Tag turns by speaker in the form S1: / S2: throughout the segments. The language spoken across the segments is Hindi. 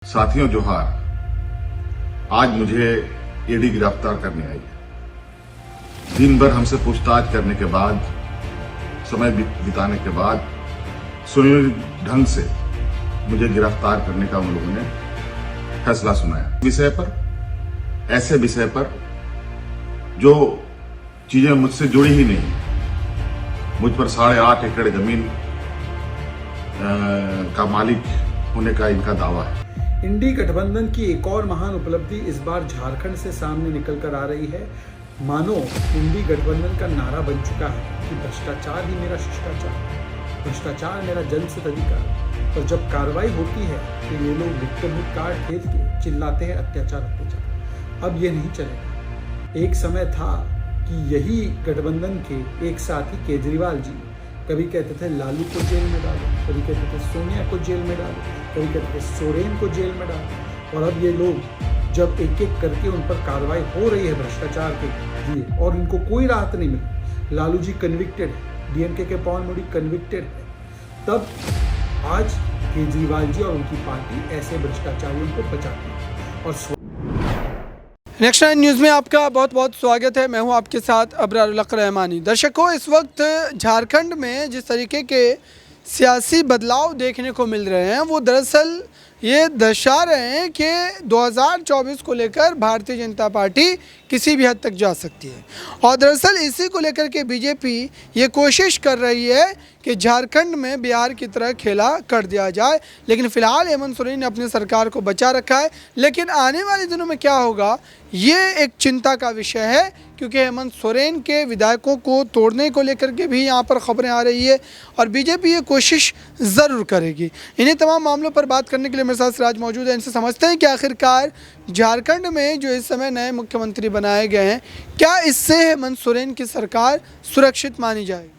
S1: साथियों जोहार। आज मुझे ईडी गिरफ्तार करने आई है। दिन भर हमसे पूछताछ करने के बाद, समय बिताने के बाद सुनियोजित ढंग से मुझे गिरफ्तार करने का उन लोगों ने फैसला सुनाया। ऐसे विषय पर जो चीजें मुझसे जुड़ी ही नहीं, मुझ पर 8.5 एकड़ जमीन का मालिक होने का इनका दावा है।
S2: इंडी गठबंधन की एक और महान उपलब्धि इस बार झारखंड से सामने निकल कर आ रही है। मानो इंडी गठबंधन का नारा बन चुका है कि भ्रष्टाचार ही मेरा शिष्टाचार, भ्रष्टाचार मेरा जन्मसिद्ध अधिकार। और जब कार्रवाई होती है तो ये लोग विक्टिमहुड कार्ड खेल के चिल्लाते हैं अत्याचार अत्याचार। अब ये नहीं चलेगा। एक समय था कि यही गठबंधन के एक साथी केजरीवाल जी कभी कहते थे लालू को जेल में डालो, कभी कहते थे सोनिया को जेल में डालो, कभी कहते थे सोरेन को जेल में डालो। और अब ये लोग जब एक एक करके उन पर कार्रवाई हो रही है भ्रष्टाचार के लिए और इनको कोई राहत नहीं मिली, लालू जी कन्विक्टेड है, डीएमके के पवन मोदी कन्विक्टेड है, तब आज केजरीवाल जी और उनकी पार्टी ऐसे भ्रष्टाचारियों को बचाती है। और
S3: नेक्स्ट 9 न्यूज़ में आपका बहुत बहुत स्वागत है। मैं हूं आपके साथ अबरार रहमानी। दर्शकों, इस वक्त झारखंड में जिस तरीके के सियासी बदलाव देखने को मिल रहे हैं वो दरअसल ये दर्शा रहे हैं कि 2024 को लेकर भारतीय जनता पार्टी किसी भी हद तक जा सकती है। और दरअसल इसी को लेकर के बीजेपी ये कोशिश कर रही है कि झारखंड में बिहार की तरह खेला कर दिया जाए। लेकिन फ़िलहाल हेमंत सोरेन ने अपनी सरकार को बचा रखा है। लेकिन आने वाले दिनों में क्या होगा ये एक चिंता का विषय है, क्योंकि हेमंत सोरेन के विधायकों को तोड़ने को लेकर के भी यहाँ पर खबरें आ रही है और बीजेपी ये कोशिश ज़रूर करेगी। इन्हीं तमाम मामलों पर बात करने के लिए मेरे साथ सिराज मौजूद है। इनसे समझते हैं कि आखिरकार झारखंड में जो इस समय नए मुख्यमंत्री बनाए गए हैं, क्या इससे हेमंत सोरेन की सरकार सुरक्षित मानी जाएगी?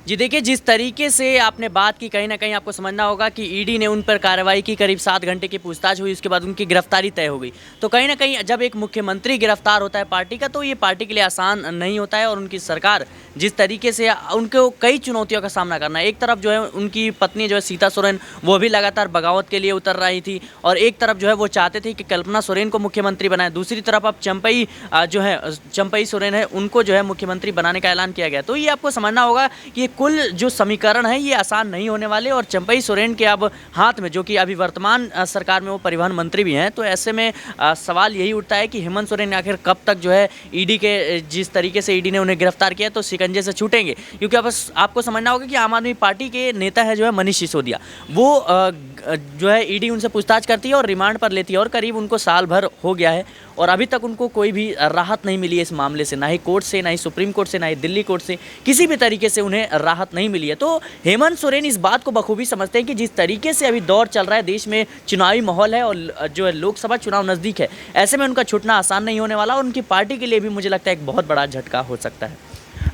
S4: जी देखिए, जिस तरीके से आपने बात की, कहीं ना कहीं आपको समझना होगा कि ईडी ने उन पर कार्रवाई की, करीब 7 घंटे की पूछताछ हुई, उसके बाद उनकी गिरफ्तारी तय हो गई। तो कहीं ना कहीं जब एक मुख्यमंत्री गिरफ्तार होता है पार्टी का, तो ये पार्टी के लिए आसान नहीं होता है। और उनकी सरकार जिस तरीके से उनको कई चुनौतियों का सामना करना है। एक तरफ जो है उनकी पत्नी जो है सीता सोरेन, वो भी लगातार बगावत के लिए उतर रही थी, और एक तरफ जो है वो चाहते थे कि कल्पना सोरेन को मुख्यमंत्री बनाए। दूसरी तरफ अब चंपई सोरेन है, उनको जो है मुख्यमंत्री बनाने का ऐलान किया गया। तो ये आपको समझना होगा कि ये कुल जो समीकरण है ये आसान नहीं होने वाले। और चंपई सोरेन के अब हाथ में, जो कि अभी वर्तमान सरकार में वो परिवहन मंत्री भी हैं, तो ऐसे में सवाल यही उठता है कि हेमंत सोरेन आखिर कब तक जो है ईडी के, जिस तरीके से ईडी ने उन्हें गिरफ्तार किया, तो शिकंजे से छूटेंगे। क्योंकि अब आपको समझना होगा कि आम आदमी पार्टी के नेता है जो है मनीष सिसोदिया, वो जो है ईडी उनसे पूछताछ करती है और रिमांड पर लेती है, और करीब उनको साल भर हो गया है और अभी तक उनको कोई भी राहत नहीं मिली है इस मामले से, ना ही कोर्ट से, ना ही सुप्रीम कोर्ट से, ना ही दिल्ली कोर्ट से, किसी भी तरीके से उन्हें राहत नहीं मिली है। तो हेमंत सोरेन इस बात को बखूबी समझते हैं कि जिस तरीके से अभी दौर चल रहा है, देश में चुनावी माहौल है और जो है लोकसभा चुनाव नज़दीक है, ऐसे में उनका छूटना आसान नहीं होने वाला और उनकी पार्टी के लिए भी मुझे लगता है एक बहुत बड़ा झटका हो सकता है।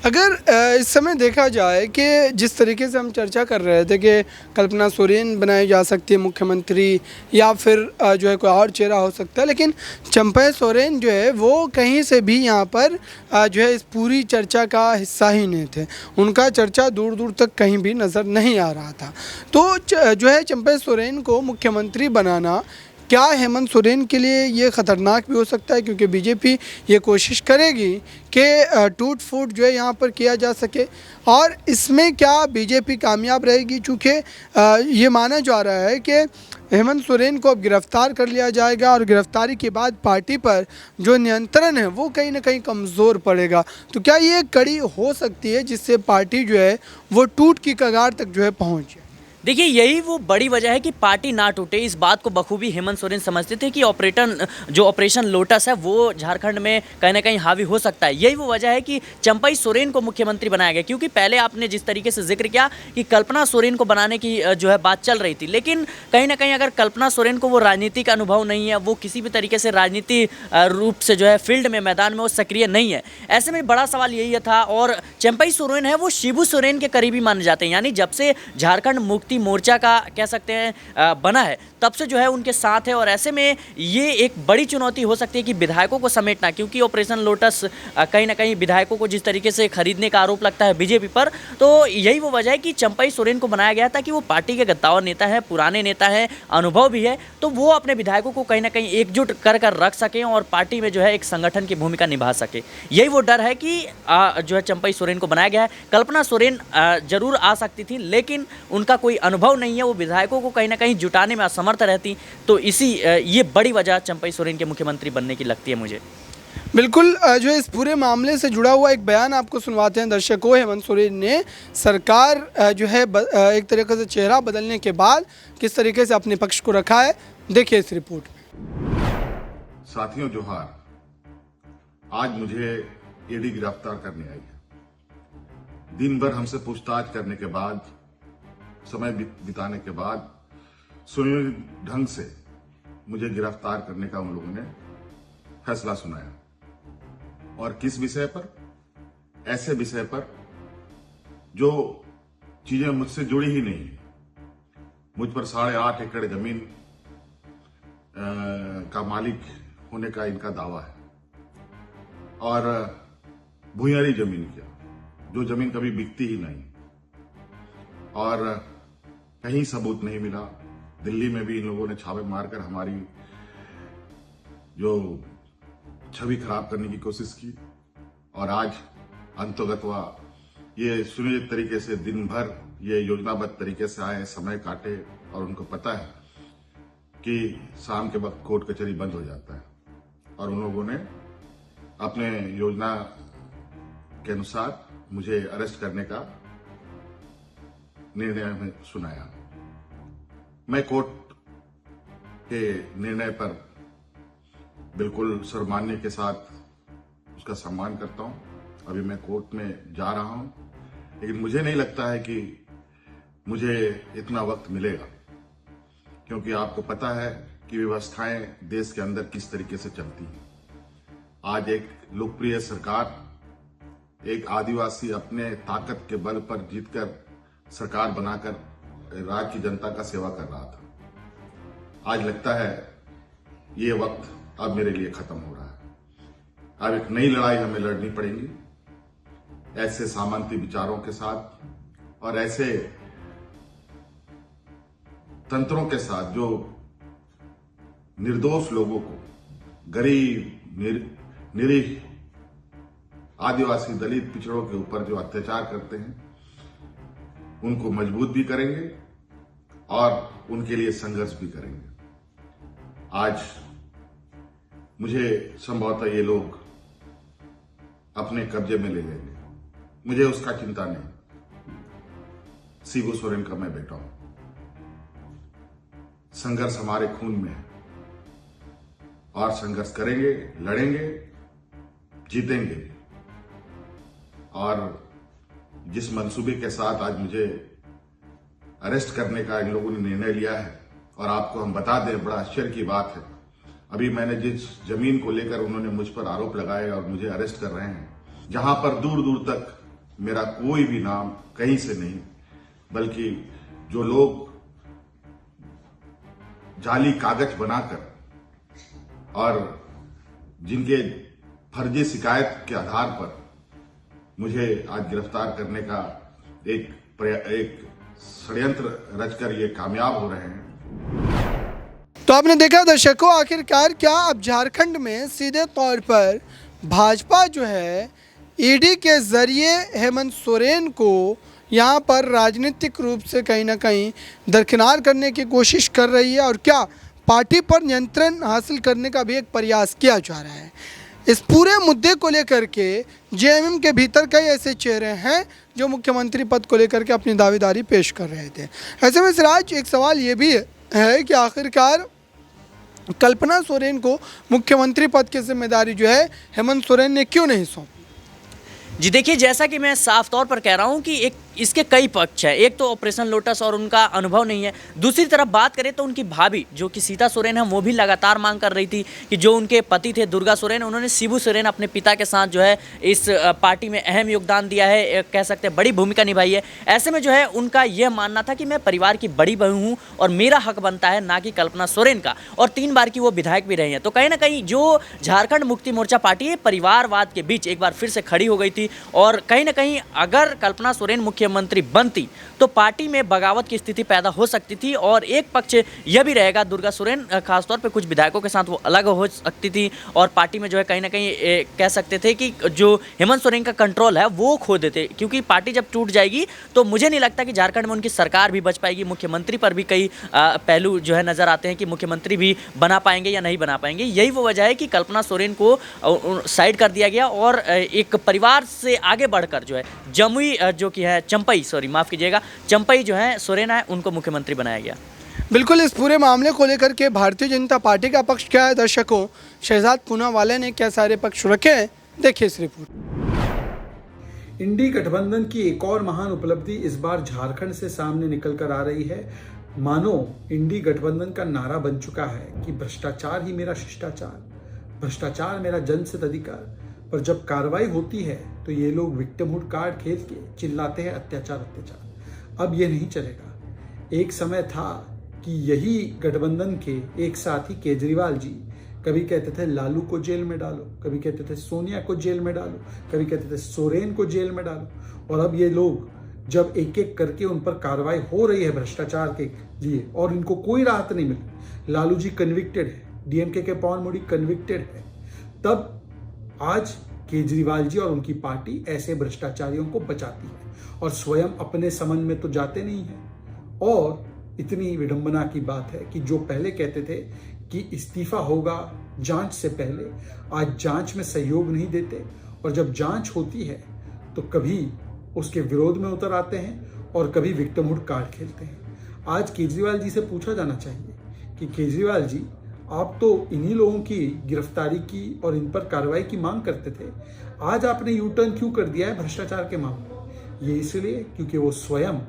S3: अगर इस समय देखा जाए कि जिस तरीके से हम चर्चा कर रहे थे कि कल्पना सोरेन बनाई जा सकती है मुख्यमंत्री, या फिर जो है कोई और चेहरा हो सकता है, लेकिन चंपई सोरेन जो है वो कहीं से भी यहाँ पर जो है इस पूरी चर्चा का हिस्सा ही नहीं थे। उनका चर्चा दूर दूर तक कहीं भी नज़र नहीं आ रहा था। तो जो है चंपई सोरेन को मुख्यमंत्री बनाना क्या हेमंत सोरेन के लिए ये ख़तरनाक भी हो सकता है, क्योंकि बीजेपी ये कोशिश करेगी कि टूट फूट जो है यहाँ पर किया जा सके। और इसमें क्या बीजेपी कामयाब रहेगी, चूँकि ये माना जा रहा है कि हेमंत सोरेन को अब गिरफ्तार कर लिया जाएगा और गिरफ्तारी के बाद पार्टी पर जो नियंत्रण है वो कहीं ना कहीं कमज़ोर पड़ेगा। तो क्या ये कड़ी हो सकती है जिससे पार्टी जो है वो टूट की कगार तक जो है पहुँचे?
S4: देखिए, यही वो बड़ी वजह है कि पार्टी ना टूटे। इस बात को बखूबी हेमंत सोरेन समझते थे कि ऑपरेशन लोटस है वो झारखंड में कहीं ना कहीं हावी हो सकता है। यही वो वजह है कि चंपई सोरेन को मुख्यमंत्री बनाया गया। क्योंकि पहले आपने जिस तरीके से जिक्र किया कि कल्पना सोरेन को बनाने की जो है बात चल रही थी, लेकिन कहीं ना कहीं अगर कल्पना सोरेन को वो राजनीतिक अनुभव नहीं है, वो किसी भी तरीके से राजनीति रूप से जो है फील्ड में, मैदान में वो सक्रिय नहीं है, ऐसे में बड़ा सवाल यही था। और चंपई सोरेन है वो शिबू सोरेन के करीबी माने जाते हैं। यानी जब से झारखंड मुक्ति मुक्ति मोर्चा का कह सकते हैं बना है, तब से जो है उनके साथ है। और ऐसे में ये एक बड़ी चुनौती हो सकती है कि विधायकों को समेटना, क्योंकि ऑपरेशन लोटस कहीं ना कहीं विधायकों को जिस तरीके से खरीदने का आरोप लगता है बीजेपी पर, तो यही वो वजह है कि चंपई सोरेन को बनाया गया था कि वो पार्टी के गद्दावर नेता है, पुराने नेता है, अनुभव भी है, तो वो अपने विधायकों को कहीं ना कहीं एकजुट कर रख सकें और पार्टी में जो है एक संगठन की भूमिका निभा सके। यही वो डर है कि जो है चंपई सोरेन को बनाया गया है। कल्पना सोरेन जरूर आ सकती थी, लेकिन उनका कोई अनुभव नहीं है, वो विधायकों को कहीं ना कहीं जुटाने में असमर्थ रहती, तो ये बड़ी वजह चंपई सोरेन के मुख्यमंत्री बनने की लगती है मुझे।
S3: बिल्कुल, जो है इस पूरे मामले से जुड़ा हुआ एक बयान आपको सुनवाते हैं दर्शकों। हेमंत सोरेन ने सरकार जो है एक तरीके से चेहरा बदलने के बाद किस तरीके से अपने पक्ष को रखा है, देखिए इस रिपोर्ट में।
S1: साथियों जोहार, आज मुझे ईडी गिरफ्तार करने आई है। दिन भर हमसे पूछताछ करने के बाद, समय बिताने के बाद सुनियोजित ढंग से मुझे गिरफ्तार करने का उन लोगों ने फैसला सुनाया। और किस विषय पर? ऐसे विषय पर जो चीजें मुझसे जुड़ी ही नहीं। मुझ पर 8.5 एकड़ जमीन का मालिक होने का इनका दावा है, और भूयारी जमीन किया, जो जमीन कभी बिकती ही नहीं, और कहीं सबूत नहीं मिला। दिल्ली में भी इन लोगों ने छापे मारकर हमारी जो छवि खराब करने की कोशिश की, और आज अंतोगत्वा ये सुनियोजित तरीके से दिन भर ये योजनाबद्ध तरीके से आए, समय काटे, और उनको पता है कि शाम के वक्त कोर्ट कचहरी बंद हो जाता है, और उन लोगों ने अपने योजना के अनुसार मुझे अरेस्ट करने का निर्णय में सुनाया। मैं कोर्ट के निर्णय पर बिल्कुल सर्वमान्य के साथ उसका सम्मान करता हूं। अभी मैं कोर्ट में जा रहा हूं, लेकिन मुझे नहीं लगता है कि मुझे इतना वक्त मिलेगा, क्योंकि आपको पता है कि व्यवस्थाएं देश के अंदर किस तरीके से चलती हैं। आज एक लोकप्रिय सरकार, एक आदिवासी अपने ताकत के बल पर जीतकर सरकार बनाकर राज्य की जनता का सेवा कर रहा था। आज लगता है ये वक्त अब मेरे लिए खत्म हो रहा है। अब एक नई लड़ाई हमें लड़नी पड़ेगी, ऐसे सामंती विचारों के साथ और ऐसे तंत्रों के साथ जो निर्दोष लोगों को, गरीब, निरीह, आदिवासी, दलित, पिछड़ों के ऊपर जो अत्याचार करते हैं, उनको मजबूत भी करेंगे और उनके लिए संघर्ष भी करेंगे। आज मुझे संभवतः ये लोग अपने कब्जे में ले लेंगे, मुझे उसका चिंता नहीं। शिबू सोरेन का मैं बेटा हूं। संघर्ष हमारे खून में है, और संघर्ष करेंगे, लड़ेंगे, जीतेंगे। और जिस मंसूबे के साथ आज मुझे अरेस्ट करने का इन लोगों ने निर्णय लिया है, और आपको हम बता दें, बड़ा आश्चर्य की बात है, अभी मैंने जिस जमीन को लेकर उन्होंने मुझ पर आरोप लगाए और मुझे अरेस्ट कर रहे हैं, जहां पर दूर दूर तक मेरा कोई भी नाम कहीं से नहीं, बल्कि जो लोग जाली कागज बनाकर और जिनके फर्जी शिकायत के आधार पर मुझे आज गिरफ्तार करने का एक षड्यंत्र रचकर ये कामयाब हो रहे हैं।
S3: तो आपने देखा दर्शकों, आखिरकार क्या अब झारखंड में सीधे तौर पर भाजपा जो है ईडी के जरिए हेमंत सोरेन को यहाँ पर राजनीतिक रूप से कहीं ना कहीं दरकिनार करने की कोशिश कर रही है, और क्या पार्टी पर नियंत्रण हासिल करने का भी एक प्रयास किया जा रहा है। इस पूरे मुद्दे को लेकर के जेएमएम के भीतर कई ऐसे चेहरे हैं जो मुख्यमंत्री पद को लेकर के अपनी दावेदारी पेश कर रहे थे। ऐसे में सिराज, एक सवाल ये भी है कि आखिरकार कल्पना सोरेन को मुख्यमंत्री पद की जिम्मेदारी जो है हेमंत सोरेन ने क्यों नहीं सौंपी?
S4: जी देखिए, जैसा कि मैं साफ तौर पर कह रहा हूं कि एक इसके कई पक्ष हैं। एक तो ऑपरेशन लोटस और उनका अनुभव नहीं है, दूसरी तरफ बात करें तो उनकी भाभी जो कि सीता सोरेन है वो भी लगातार मांग कर रही थी कि जो उनके पति थे दुर्गा सोरेन, उन्होंने शिबू सोरेन अपने पिता के साथ जो है इस पार्टी में अहम योगदान दिया है, कह सकते हैं बड़ी भूमिका निभाई है। ऐसे में जो है उनका यह मानना था कि मैं परिवार की बड़ी बहू हूँ और मेरा हक बनता है, ना कि कल्पना सोरेन का, और 3 बार की वो विधायक भी रही हैं। तो कहीं ना कहीं जो झारखंड मुक्ति मोर्चा पार्टी है परिवारवाद के बीच एक बार फिर से खड़ी हो गई थी, और कहीं ना कहीं अगर कल्पना सोरेन मुख्यमंत्री बनती तो पार्टी में बगावत की स्थिति पैदा हो सकती थी। और एक पक्ष यह भी रहेगा, दुर्गा सोरेन खासतौर पे कुछ विधायकों के साथ वो अलग हो सकती थी और पार्टी में जो है कहीं ना कहीं कह सकते थे कि जो हेमंत सोरेन का कंट्रोल है वो खो देते, क्योंकि पार्टी जब टूट जाएगी तो मुझे नहीं लगता कि झारखंड में उनकी सरकार भी बच पाएगी। मुख्यमंत्री पर भी कई पहलू जो है नजर आते हैं कि मुख्यमंत्री भी बना पाएंगे या नहीं बना पाएंगे। यही वो वजह है कि कल्पना सोरेन को साइड कर दिया गया और एक परिवार से आगे बढ़कर जो है जमुई जो कि है चंपई, सॉरी माफ़ कीजिएगा, चंपई जो है सोरेन है उनको मुख्यमंत्री बनाया गया।
S3: बिल्कुल, इस पूरे मामले को लेकर के भारतीय जनता पार्टी का पक्ष क्या है, दर्शकों शहजाद पूनावाला ने क्या सारे पक्ष रखे हैं, देखिए इस रिपोर्ट।
S2: इंडी गठबंधन की एक और महान उपलब्धि इस बार झारखंड से सामने निकल कर आ रही है। मानो इंडी गठबंधन का नारा बन चुका है कि भ्रष्टाचार ही मेरा शिष्टाचार, भ्रष्टाचार मेरा जनसित अधिकार। पर जब कार्रवाई होती है तो ये लोग विक्टिमहुड कार्ड खेल के चिल्लाते हैं अत्याचार अत्याचार। अब ये नहीं चलेगा। एक समय था कि यही गठबंधन के एक साथी केजरीवाल जी कभी कहते थे लालू को जेल में डालो, कभी कहते थे सोनिया को जेल में डालो, कभी कहते थे सोरेन को जेल में डालो। और अब ये लोग जब एक एक करके उन पर कार्रवाई हो रही है भ्रष्टाचार के लिए और इनको कोई राहत नहीं मिली, लालू जी कन्विक्टेड है, डीएमके के पवन मोदी कन्विक्टेड है, तब आज केजरीवाल जी और उनकी पार्टी ऐसे भ्रष्टाचारियों को बचाती है और स्वयं अपने समन में तो जाते नहीं है। और इतनी विडंबना की बात है कि जो पहले कहते थे कि इस्तीफा होगा जांच से पहले, आज जांच में सहयोग नहीं देते और जब जांच होती है तो कभी उसके विरोध में उतर आते हैं और कभी विक्टिमहुड कार्ड खेलते हैं। आज केजरीवाल जी से पूछा जाना चाहिए कि केजरीवाल जी, आप तो इन्हीं लोगों की गिरफ्तारी की और इन पर कार्रवाई की मांग करते थे, आज आपने यू टर्न क्यों कर दिया है भ्रष्टाचार के मामले? ये इसलिए क्योंकि वो स्वयं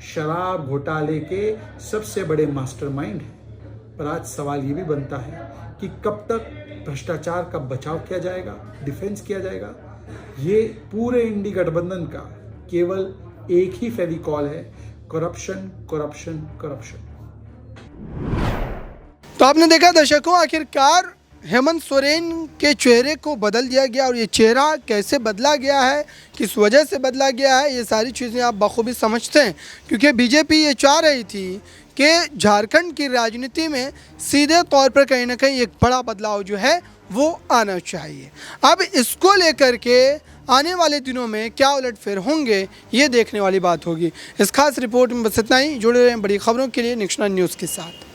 S2: शराब घोटाले के सबसे बड़े मास्टरमाइंड हैं। पर आज सवाल ये भी बनता है कि कब तक भ्रष्टाचार का बचाव किया जाएगा, डिफेंस किया जाएगा। ये पूरे इंडी गठबंधन का केवल एक ही फेविकॉल है, करप्शन करप्शन करप्शन।
S3: तो आपने देखा दर्शकों, आखिरकार हेमंत सोरेन के चेहरे को बदल दिया गया और ये चेहरा कैसे बदला गया है, किस वजह से बदला गया है, ये सारी चीज़ें आप बखूबी समझते हैं। क्योंकि बीजेपी ये चाह रही थी कि झारखंड की राजनीति में सीधे तौर पर कहीं ना कहीं एक बड़ा बदलाव जो है वो आना चाहिए। अब इसको लेकर के आने वाले दिनों में क्या उलटफेर होंगे ये देखने वाली बात होगी। इस खास रिपोर्ट में बस इतना ही। जुड़े रहें बड़ी खबरों के लिए नेक्स्ट 9 न्यूज़ के साथ।